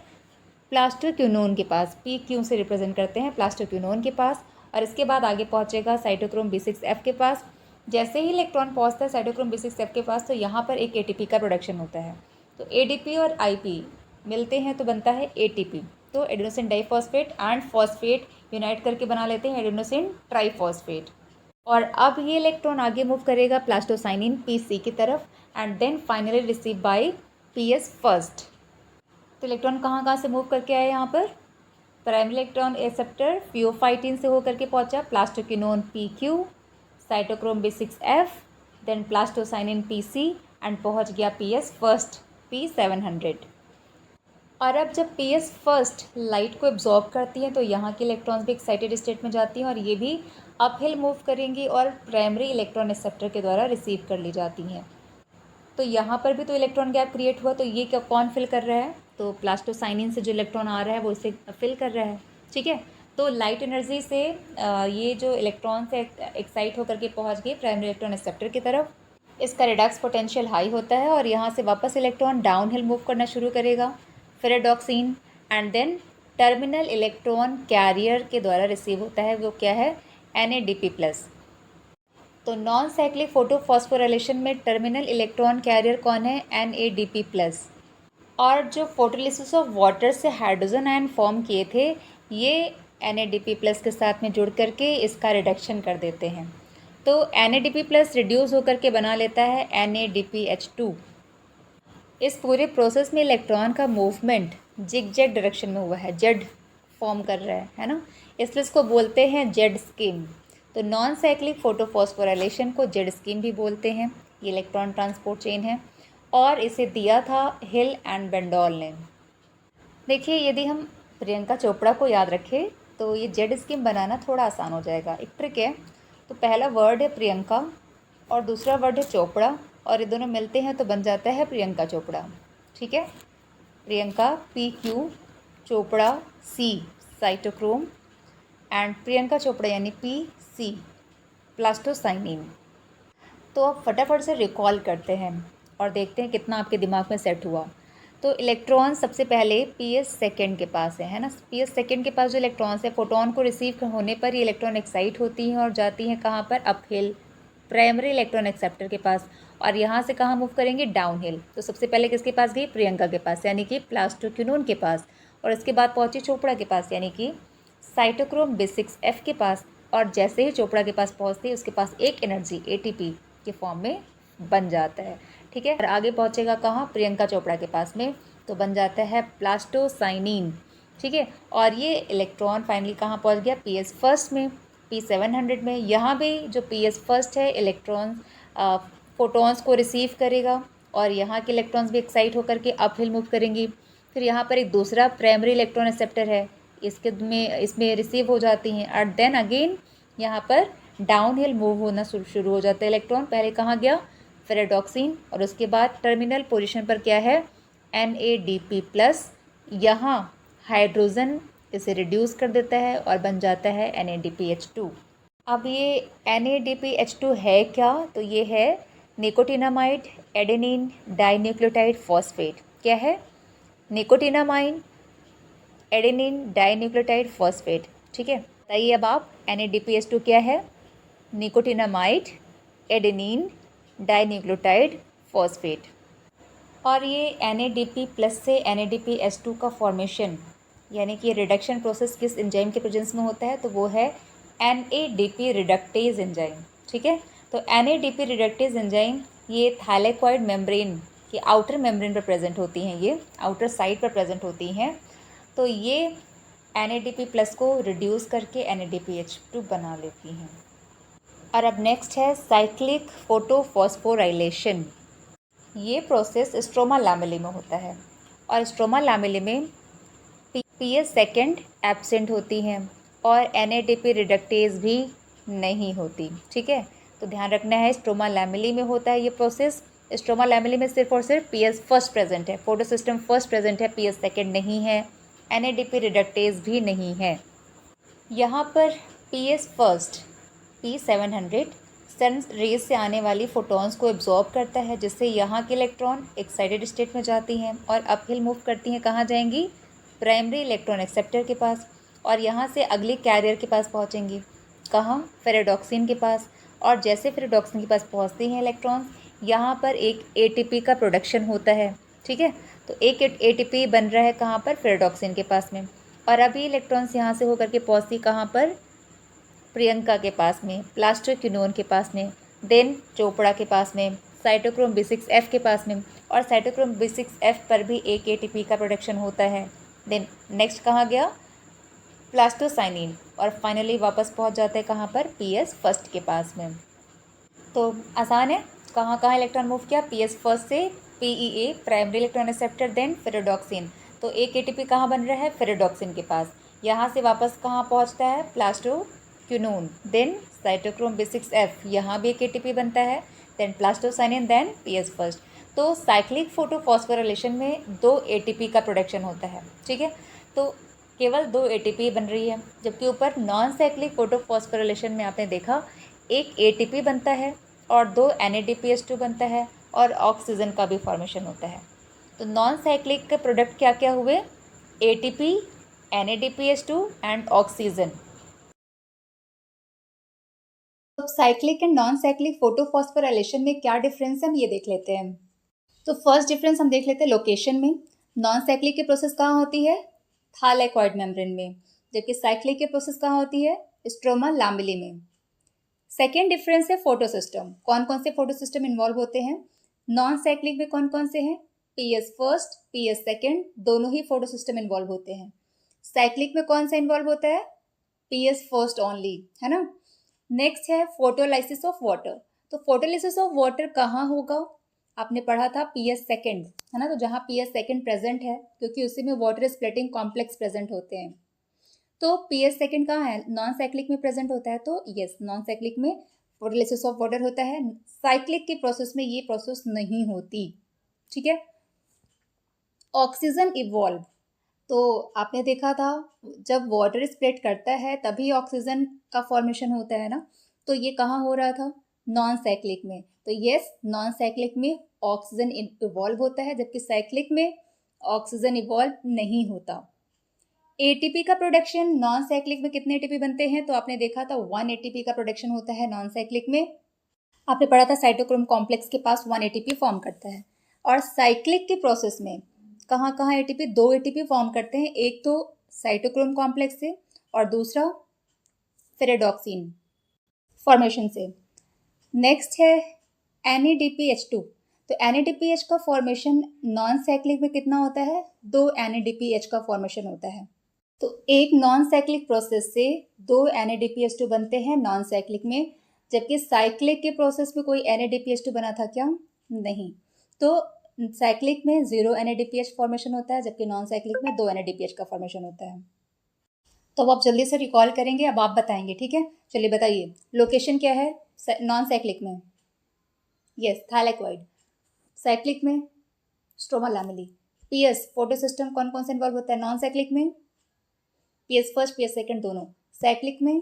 प्लास्टोक्यूनोन के पास। PQ से रिप्रेजेंट करते हैं प्लास्टोक्यूनोन के पास। और इसके बाद आगे पहुँचेगा साइटोक्रोम B6F के पास। जैसे ही इलेक्ट्रॉन पहुँचता है साइटोक्रोम B6F के पास, तो यहाँ पर एक ATP का प्रोडक्शन होता है। तो ADP और IP मिलते हैं तो बनता है ATP। तो adenosine diphosphate and phosphate unite करके बना लेते हैं एडेनोसिन ट्राइफॉस्फेट। और अब ये इलेक्ट्रॉन आगे मूव करेगा प्लास्टोसाइनिन PC की तरफ and then finally receive by PS first. तो इलेक्ट्रॉन कहाँ से मूव करके आया? यहाँ पर प्राइमरी इलेक्ट्रॉन एक्सेप्टर फ्यूओफाइटीन से होकर के पहुँचा plastoquinone PQ, cytochrome B6F, then plastocyanin PC and पहुँच गया PS फर्स्ट P700। और अब जब PS फर्स्ट लाइट को एब्जॉर्ब करती हैं तो यहाँ के इलेक्ट्रॉन्स भी एक्साइटेड स्टेट में जाती हैं और ये भी अपहिल मूव करेंगी और प्राइमरी इलेक्ट्रॉन एक्सेप्टर के द्वारा रिसीव कर ली जाती हैं। तो यहाँ पर भी तो इलेक्ट्रॉन गैप क्रिएट हुआ, तो ये क्या कौन फिल कर रहा है? तो प्लास्टोसाइनिन से जो इलेक्ट्रॉन आ रहा है वो इसे फिल कर रहा है। ठीक है, तो लाइट एनर्जी से ये जो इलेक्ट्रॉन से एक्साइट होकर के पहुँच गए प्राइमरी इलेक्ट्रॉन एक्सेप्टर की तरफ। इसका रिडक्स पोटेंशियल हाई होता है और यहाँ से वापस इलेक्ट्रॉन डाउन हिल मूव करना शुरू करेगा ferredoxin and then terminal electron carrier के द्वारा रिसीव होता है। वो क्या है? NADP+। तो नॉन साइक्लिक फोटोफॉस्फोराइलेशन में टर्मिनल इलेक्ट्रॉन कैरियर कौन है? NADP+। और जो फोटोलिसिस ऑफ वाटर से हाइड्रोजन आयन फॉर्म किए थे, ये NADP+ के साथ में जुड़ करके इसका रिडक्शन कर देते हैं। तो NADP+ रिड्यूस होकर के बना लेता है NADPH2। इस पूरे प्रोसेस में इलेक्ट्रॉन का मूवमेंट जिग-जैग डायरेक्शन में हुआ है, जेड फॉर्म कर रहा है ना, इसलिए इसको बोलते हैं जेड स्कीम। तो नॉन साइक्लिक फोटोफॉस्फोराइलेशन को जेड स्कीम भी बोलते हैं। ये इलेक्ट्रॉन ट्रांसपोर्ट चेन है और इसे दिया था हिल एंड बेंडॉल ने। देखिए, यदि हम प्रियंका चोपड़ा को याद रखें तो ये जेड स्कीम बनाना थोड़ा आसान हो जाएगा। एक ट्रिक है, तो पहला वर्ड है प्रियंका और दूसरा वर्ड है चोपड़ा और ये दोनों मिलते हैं तो बन जाता है प्रियंका चोपड़ा। ठीक है, Priyanka PQ, Chopra C cytochrome and Priyanka Chopra यानी PC प्लास्टोसाइनिन। तो आप फटाफट से रिकॉल करते हैं और देखते हैं कितना आपके दिमाग में सेट हुआ। तो इलेक्ट्रॉन सबसे पहले पीएस सेकेंड के पास है ना। पीएस सेकेंड के पास जो इलेक्ट्रॉन्स है, फोटोन को रिसीव होने पर ये इलेक्ट्रॉन एक्साइट होती हैं और जाती हैं कहाँ पर, अपहिल, प्राइमरी इलेक्ट्रॉन एक्सेप्टर के पास। और यहाँ से कहाँ मूव करेंगे, डाउन हिल। तो सबसे पहले किसके पास गई, प्रियंका के पास, यानी कि प्लास्टोक्विनोन के पास। और इसके बाद पहुँची चोपड़ा के पास, यानी कि साइटोक्रोम B6F के पास। और जैसे ही चोपड़ा के पास पहुँचती है, उसके पास एक एनर्जी ATP के फॉर्म में बन जाता है। ठीक है, और आगे पहुँचेगा कहाँ, प्रियंका चोपड़ा के पास में, तो बन जाता है प्लास्टोसाइनिन। ठीक है, और ये इलेक्ट्रॉन फाइनली कहाँ पहुँच गया, PS फर्स्ट में, P700 में। यहाँ भी जो PS फर्स्ट है, इलेक्ट्रॉन फोटॉन्स को रिसीव करेगा और यहाँ के इलेक्ट्रॉन्स भी एक्साइट होकर के अपहिल मूव करेंगी। फिर यहाँ पर एक दूसरा प्राइमरी इलेक्ट्रॉन एक्सेप्टर है, इसमें रिसीव हो जाती हैं। और देन अगेन यहाँ पर डाउन हिल मूव होना शुरू हो जाता है इलेक्ट्रॉन। पहले कहाँ गया, फेरेडॉक्सिन, और उसके बाद टर्मिनल पोजीशन पर क्या है, NADP+। यहाँ हाइड्रोजन इसे रिड्यूस कर देता है और बन जाता है NADPH2। अब ये NADPH2 है क्या, तो ये है निकोटिनामाइड एडेनिन डाइन्यूक्लियोटाइड फॉस्फेट। क्या है, निकोटिनामाइड एडेनिन डाइन्यूक्लियोटाइड फॉस्फेट। ठीक है, बताइए अब आप, NADPH2 क्या है, निकोटिनामाइड एडेनिन डाइन्यूक्लियोटाइड फॉस्फेट। और ये NADP+ से NADPH2 का फॉर्मेशन, यानी कि रिडक्शन प्रोसेस किस एंजाइम के प्रेजेंस में होता है, तो वो है NADP रिडक्टेज एंजाइम। ठीक है, तो NADP रिडक्टेज एंजाइम ये थाइलेकॉइड मेम्ब्रेन की आउटर मेम्ब्रेन पर प्रेजेंट होती हैं, ये आउटर साइड पर प्रेजेंट होती हैं। तो ये NADP+ को रिड्यूस करके NADPH2 बना लेती हैं। और अब नेक्स्ट है साइक्लिक फोटोफॉस्फोराइलेशन। ये प्रोसेस स्ट्रोमा लैमेले में होता है, और स्ट्रोमा लैमेले में PS सेकेंड एब्सेंट होती हैं और NADP रिडक्टेज भी नहीं होती। ठीक है, तो ध्यान रखना है, स्ट्रोमा लैमेले में होता है ये प्रोसेस। स्ट्रोमा लैमेले में सिर्फ और सिर्फ PS फर्स्ट प्रेजेंट है, फोटोसिस्टम फर्स्ट प्रेजेंट है, PS सेकेंड नहीं है, NADP रिडक्टेज भी नहीं है। यहाँ पर PS first P700 sun rays से आने वाली फोटॉन्स को एब्जॉर्ब करता है, जिससे यहाँ के इलेक्ट्रॉन एक्साइटेड स्टेट में जाती हैं और अपहिल मूव करती हैं, कहाँ जाएंगी, प्राइमरी इलेक्ट्रॉन एक्सेप्टर के पास। और यहाँ से अगले कैरियर के पास पहुँचेंगी, कहाँ, फेरेडॉक्सिन के पास। और जैसे फेरेडॉक्सिन के पास पहुँचती हैं इलेक्ट्रॉन, यहाँ पर एक ATP का प्रोडक्शन होता है। ठीक है, तो एक ATP बन रहा है कहाँ पर, फेरेडॉक्सिन के पास में। और अभी इलेक्ट्रॉन्स यहाँ से होकर के पहुँचती कहाँ पर, प्रियंका के पास में, प्लास्टोक्विनोन के पास में, देन चोपड़ा के पास में, साइटोक्रोम B6F के पास में। और साइटोक्रोम B6F पर भी एक ATP का प्रोडक्शन होता है। देन नेक्स्ट कहाँ गया, प्लास्टोसाइनिन, और फाइनली वापस पहुँच जाते हैं कहाँ पर, PS फर्स्ट के पास में। तो आसान है, कहाँ कहाँ इलेक्ट्रॉन मूव किया, PS फर्स्ट से PEA primary electron acceptor, then ferredoxin. तो एक ATP कहाँ बन रहा है, फेरेडॉक्सिन के पास। यहाँ से वापस कहाँ पहुँचता है, प्लास्टोक्विनोन, देन साइटोक्रोम B6F, यहाँ भी एक ATP बनता है, then plastocyanin, then PS first. तो साइक्लिक फोटोफॉस्फोराइलेशन में 2 ATP का प्रोडक्शन होता है। ठीक है, तो केवल 2 ATP बन रही है, जबकि ऊपर नॉन साइक्लिक फोटोफॉस्फोराइलेशन में आपने देखा एक ATP बनता है और 2 NADPH2 बनता है और ऑक्सीजन का भी फॉर्मेशन होता है। तो नॉन साइक्लिक के प्रोडक्ट क्या क्या हुए, ATP, NADPH2 एंड ऑक्सीजन। तो cyclic and non cyclic photophosphorylation में क्या डिफरेंस है, हम ये देख लेते हैं। तो फर्स्ट डिफरेंस हम देख लेते हैं लोकेशन में। नॉन साइक्लिक की प्रोसेस कहाँ होती है, थाइलेकॉइड मेम्ब्रेन में, जबकि साइक्लिक की प्रोसेस कहाँ होती है, स्ट्रोमा लैमेले में। सेकेंड डिफरेंस है फोटो सिस्टम, कौन कौन से फोटो सिस्टम इन्वॉल्व होते हैं। नॉन साइक्लिक में कौन कौन से हैं, PS फर्स्ट, PS सेकेंड, दोनों ही फोटो सिस्टम इन्वॉल्व होते हैं। साइक्लिक में कौन सा इन्वॉल्व होता है, PS फर्स्ट ओनली, है ना। नेक्स्ट है फोटोलाइसिस ऑफ वाटर। तो फोटोलाइसिस ऑफ वाटर कहाँ होगा, आपने पढ़ा था PS सेकेंड, है ना। तो जहाँ PS सेकेंड प्रेजेंट है, क्योंकि उसी में वाटर स्प्लिटिंग कॉम्प्लेक्स प्रेजेंट होते हैं। तो PS सेकेंड कहाँ है, नॉन साइक्लिक में प्रेजेंट होता है। तो यस, नॉन साइक्लिक में फोटोलाइसिस ऑफ वाटर होता है, साइक्लिक की प्रोसेस में ये प्रोसेस नहीं होती। ठीक है, ऑक्सीजन इवॉल्व। तो आपने देखा था जब वाटर स्प्लिट करता है तभी ऑक्सीजन का फॉर्मेशन होता है ना। तो ये कहाँ हो रहा था, नॉन साइक्लिक में। तो यस, नॉन साइक्लिक में ऑक्सीजन इवॉल्व होता है, जबकि साइक्लिक में ऑक्सीजन इवॉल्व नहीं होता। एटीपी का प्रोडक्शन नॉन साइक्लिक में कितने एटीपी बनते हैं? तो आपने देखा था 1 एटीपी का प्रोडक्शन होता है नॉन साइक्लिक में। आपने पढ़ा था साइटोक्रोम कॉम्प्लेक्स के पास 1 एटीपी फॉर्म करता है। और साइक्लिक के प्रोसेस में कहाँ कहाँ एटीपी? 2 एटीपी फॉर्म करते हैं, एक तो साइटोक्रोम कॉम्प्लेक्स से और दूसरा फेरेडॉक्सिन फॉर्मेशन से। नेक्स्ट है NADPH2। तो NADPH का फॉर्मेशन नॉन साइक्लिक में कितना होता है? 2 NADPH का फॉर्मेशन होता है। तो एक नॉन साइक्लिक प्रोसेस से 2 NADPH2 बनते हैं नॉन साइक्लिक में, जबकि साइक्लिक के प्रोसेस में कोई NADPH2 बना था क्या? नहीं। तो साइक्लिक में 0 NADPH फॉर्मेशन होता है, जबकि नॉन साइक्लिक में 2 NADPH का फॉर्मेशन होता है। तो अब आप जल्दी से रिकॉल करेंगे, अब आप बताएंगे, ठीक है? चलिए बताइए, लोकेशन क्या है नॉन साइक्लिक में? Yes, thylakoid. साइक्लिक में stroma lamellae. PS photo system कौन कौन से इन्वॉल्व होता है नॉन साइक्लिक में? PS फर्स्ट, PS सेकंड दोनों। साइक्लिक में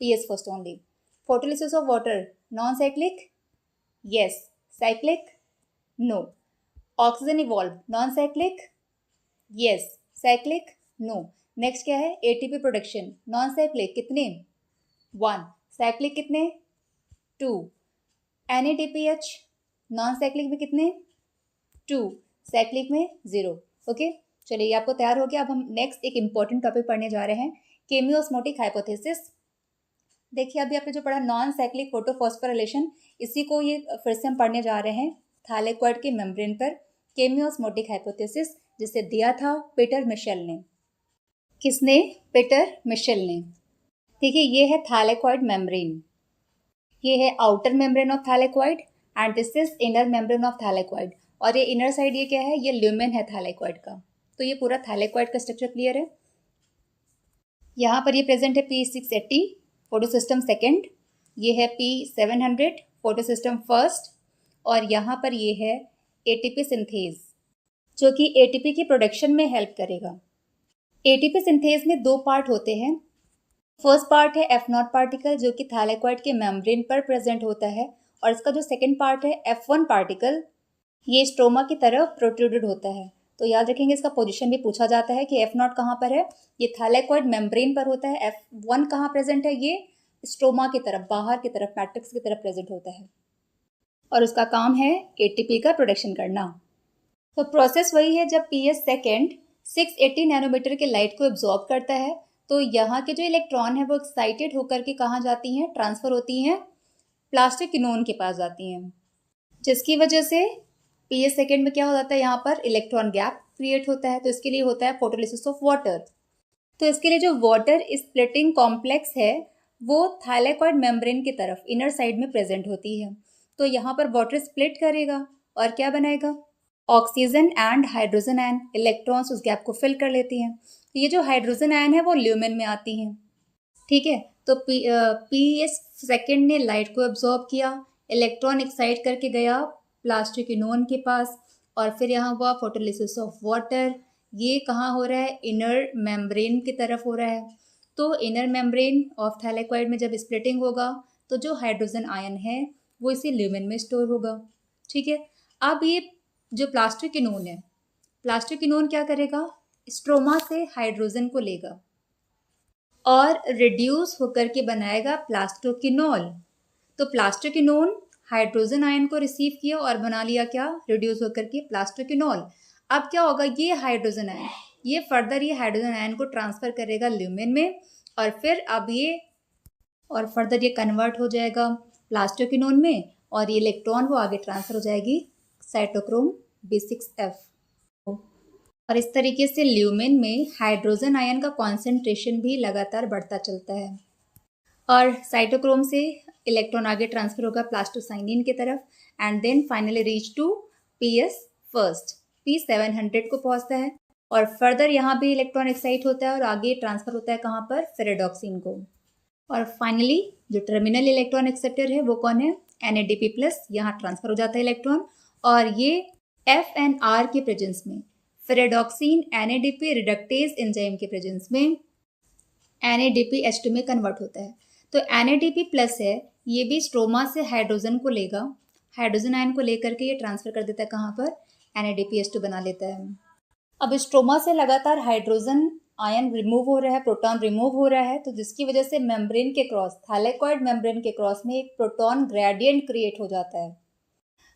PS first only. Photolysis of water non cyclic? Yes. Cyclic? No. Oxygen evolve non cyclic? Yes. Cyclic? No. Next क्या है? एटीपी प्रोडक्शन नॉन साइक्लिक कितने? 1। Cyclic कितने? 2। NADPH non cyclic में कितने? 2। Cyclic में 0। Okay, चलिए ये आपको तैयार हो गया। अब हम नेक्स्ट एक इंपॉर्टेंट टॉपिक पढ़ने जा रहे हैं, केमियोस्मोटिक हाइपोथेसिस। देखिए अभी आपने जो पढ़ा नॉन साइक्लिक फोटोफॉस्फोराइलेशन, इसी को ये फिर से हम पढ़ने जा रहे हैं थाइलेक्वाइड के मेम्ब्रेन पर केमियोस्मोटिक हाइपोथेसिस, जिसे दिया था पीटर मिशेल ने। किसने? पीटर मिशेल ने। देखिए ये है थाइलेक्वाइड मेम्ब्रेन, ये है outer membrane of thylakoid and this is inner membrane of thylakoid. और ये इनर साइड ये क्या है? ये ल्यूमेन है थाइलेक्वाइड का। तो ये पूरा थाइलेक्वाइड का स्ट्रक्चर क्लियर है। यहाँ पर ये प्रेजेंट है P680 फोटोसिस्टम सेकेंड, ये है P700 फोटोसिस्टम फर्स्ट, और यहाँ पर ये है ATP सिंथेज, जो कि ATP की प्रोडक्शन में हेल्प करेगा। ATP सिंथेज में 2 पार्ट होते हैं। फर्स्ट पार्ट है F0 पार्टिकल, जो कि थाइलेक्वाइड के मेम्ब्रेन पर प्रेजेंट होता है, और इसका जो सेकेंड पार्ट है F1 पार्टिकल, ये स्ट्रोमा की तरफ प्रोट्रूडेड होता है। तो याद रखेंगे, इसका पोजीशन भी पूछा जाता है कि F0 कहाँ पर है? ये थाइलेक्वाइड मेम्ब्रेन पर होता है। F1 कहाँ प्रेजेंट है? ये स्ट्रोमा की तरफ, बाहर की तरफ, मैट्रिक्स की तरफ प्रेजेंट होता है, और उसका काम है ATP का प्रोडक्शन करना। तो प्रोसेस वही है, जब PS सेकेंड 680 नैनोमीटर के लाइट को एब्जॉर्ब करता है, तो यहाँ के जो इलेक्ट्रॉन है वो एक्साइटेड होकर के कहाँ जाती हैं? ट्रांसफर होती हैं प्लास्टिकिनोन के पास जाती हैं, जिसकी वजह से PS सेकेंड में क्या हो जाता है? यहाँ पर इलेक्ट्रॉन गैप क्रिएट होता है। तो इसके लिए होता है फोटोलिसिस ऑफ वाटर। तो इसके लिए जो वाटर स्प्लिटिंग कॉम्प्लेक्स है वो थाइलेक्वाइड मेम्ब्रेन की तरफ इनर साइड में प्रेजेंट होती है। तो यहाँ पर वाटर स्प्लिट करेगा और क्या बनाएगा? Oxygen and hydrogen ion. Electrons उस गैप को फिल कर लेती हैं। तो ये जो हाइड्रोजन आयन है वो ल्यूमेन में आती हैं, ठीक है। तो PS सेकेंड ने लाइट को एब्जॉर्ब किया, इलेक्ट्रॉन एक्साइट करके गया प्लास्टिकिनोन के पास, और फिर यहाँ हुआ फोटोलिसिस ऑफ वाटर। ये कहाँ हो रहा है? इनर मेम्ब्रेन की तरफ हो रहा है। तो इनर मेम्ब्रेन ऑफ थाइलेक्वाइड में जब स्प्लिटिंग होगा तो जो हाइड्रोजन आयन है वो इसी ल्यूमेन में स्टोर होगा, ठीक है। अब ये जो प्लास्टिकिनोन है, प्लास्टिकिनोन क्या करेगा? स्ट्रोमा से हाइड्रोजन को लेगा और रिड्यूस होकर के बनाएगा प्लास्टोकिनोल। तो प्लास्टोकिनोन हाइड्रोजन आयन को रिसीव किया और बना लिया क्या? रिड्यूस होकर के प्लास्टोकिनोल। अब क्या होगा? ये हाइड्रोजन आयन, ये फर्दर ये हाइड्रोजन आयन को ट्रांसफर करेगा ल्यूमेन में, और फिर अब ये और फर्दर ये कन्वर्ट हो जाएगा प्लास्टोकिनोन में, और ये इलेक्ट्रॉन वो आगे ट्रांसफर हो जाएगी साइटोक्रोम B6F। और इस तरीके से ल्यूमेन में हाइड्रोजन आयन का कॉन्सेंट्रेशन भी लगातार बढ़ता चलता है, और साइटोक्रोम से इलेक्ट्रॉन आगे ट्रांसफर होगा प्लास्टोसाइनिन की तरफ, and then finally reach to PS first, P700 को पहुंचता है, और फर्दर यहाँ भी इलेक्ट्रॉन एक्साइट होता है और आगे ट्रांसफर होता है कहाँ पर? फेरेडॉक्सिन को। और फाइनली जो टर्मिनल इलेक्ट्रॉन एक्सेप्टर है वो कौन है? NADP+। यहाँ ट्रांसफर हो जाता है इलेक्ट्रॉन, और ये FNR के प्रेजेंस में, फेरेडॉक्सिन NADP रिडक्टेज एंजाइम के प्रेजेंस में NADPH2 में कन्वर्ट होता है। तो NADP+ है, ये भी स्ट्रोमा से हाइड्रोजन को लेगा हाइड्रोजन आयन को लेकर के ये ट्रांसफर कर देता है कहाँ पर, NADPH2 बना लेता है। अब स्ट्रोमा से लगातार हाइड्रोजन आयन रिमूव हो रहा है, प्रोटॉन रिमूव हो रहा है, तो जिसकी वजह से मेम्ब्रेन के क्रॉस, थैलेकॉइड मेम्ब्रेन के क्रॉस में एक प्रोटॉन ग्रेडियंट क्रिएट हो जाता है।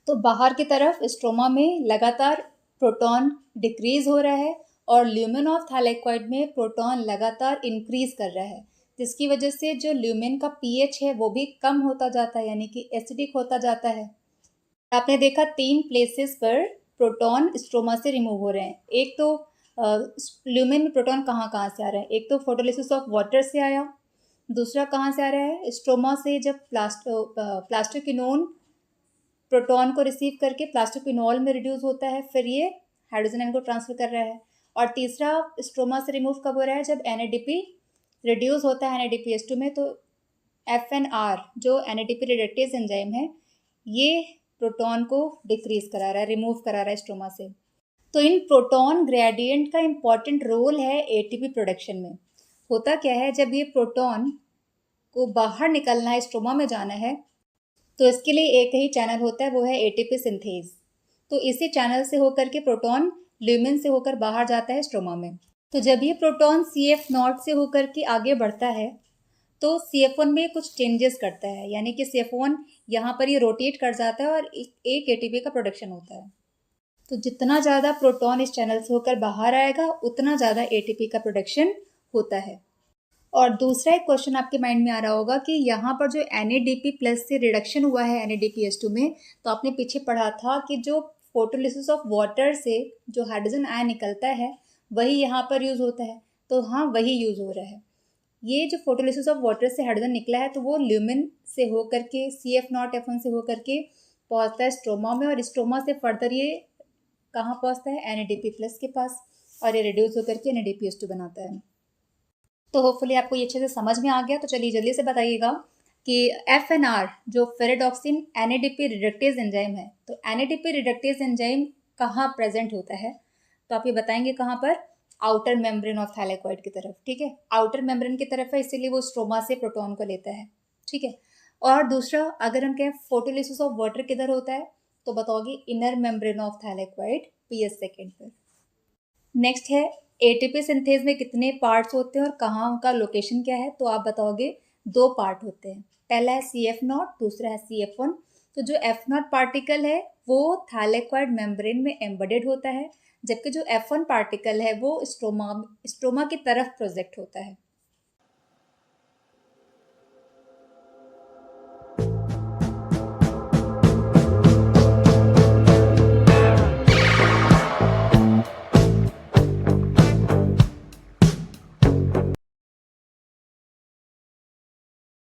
तो बाहर की तरफ स्ट्रोमा में लगातार प्रोटॉन डिक्रीज हो रहा है और ल्यूमेन ऑफ थैलेकॉइड में प्रोटॉन लगातार इंक्रीज कर रहा है, जिसकी वजह से जो ल्यूमेन का पीएच है वो भी कम होता जाता है, यानी कि एसिडिक होता जाता है। आपने देखा 3 प्लेसेस पर प्रोटॉन स्ट्रोमा से रिमूव हो रहे हैं। एक तो ल्यूमेन में प्रोटॉन कहाँ कहाँ से आ रहा है, एक तो फोटोलिसिस ऑफ वाटर से आया, दूसरा कहाँ से आ रहा है, स्ट्रोमा से जब प्लास्टोक्विनोन प्रोटॉन को रिसीव करके प्लास्टोक्विनोल में रिड्यूस होता है, फिर ये हाइड्रोजन आयन को ट्रांसफर कर रहा है। और तीसरा स्ट्रोमा से रिमूव कब हो रहा है, जब NADP रिड्यूस होता है NADPH2 में, तो FNR जो NADP रिडक्टेज एंजाइम है ये प्रोटॉन को डिक्रीज करा रहा है, रिमूव करा रहा है स्ट्रोमा से। तो इन प्रोटॉन ग्रेडियंट का इम्पॉर्टेंट रोल है ATP प्रोडक्शन में। होता क्या है, जब ये प्रोटॉन को बाहर निकलना है, स्ट्रोमा में जाना है, तो इसके लिए एक ही चैनल होता है, वो है ATP सिंथेज। तो इसी चैनल से होकर के प्रोटॉन ल्यूमेन से होकर बाहर जाता है स्ट्रोमा में। तो जब ये प्रोटॉन CF0 से होकर के आगे बढ़ता है तो CF1 में कुछ चेंजेस करता है, यानी कि CF1 यहाँ पर ये रोटेट कर जाता है और एक ATP का प्रोडक्शन होता है। तो जितना ज़्यादा प्रोटॉन इस चैनल से होकर बाहर आएगा उतना ज़्यादा ATP का प्रोडक्शन होता है। और दूसरा एक क्वेश्चन आपके माइंड में आ रहा होगा कि यहाँ पर जो NADP प्लस से रिडक्शन हुआ है NADPH2 में, तो आपने पीछे पढ़ा था कि जो फोटोलिसिस ऑफ वाटर से जो हाइड्रोजन आयन निकलता है वही यहाँ पर यूज़ होता है। तो हाँ, वही यूज़ हो रहा है। ये जो फोटोलिसिस ऑफ वाटर से हाइड्रोजन निकला है तो वो ल्यूमेन से होकर के CF0 F1 से होकर के पहुँचता है स्ट्रोमा में, और स्ट्रोमा से फर्दर ये कहाँ पहुँचता है, NADP प्लस के पास, और ये रिड्यूस होकर के NADPH2 बनाता है। तो होपफुली आपको ये अच्छे से समझ में आ गया। तो चलिए जल्दी से बताइएगा कि FNR जो फेरेडॉक्सिन NADP रिडक्टेज एंजाइम है, तो NADP रिडक्टेज एंजाइम कहाँ प्रेजेंट होता है, तो आप ये बताएंगे कहाँ पर, आउटर मेम्ब्रेन ऑफ थैलेकॉइड की तरफ। ठीक है, आउटर मेम्ब्रेन की तरफ है, इसीलिए वो स्ट्रोमा से प्रोटॉन को लेता है। ठीक है, और दूसरा अगर हम कहें फोटोलिसिस ऑफ वाटर किधर होता है, तो बताओगे inner membrane of thylakoid PS second पर। नेक्स्ट है ATP सिंथेज में कितने पार्ट्स होते हैं और कहाँ उनका लोकेशन क्या है, तो आप बताओगे 2 पार्ट होते हैं, पहला है CF0, दूसरा है CF1। तो जो F0 पार्टिकल है वो थैलेकॉइड मेम्ब्रेन में एम्बेडेड होता है, जबकि जो F1 पार्टिकल है वो स्ट्रोमा की तरफ प्रोजेक्ट होता है।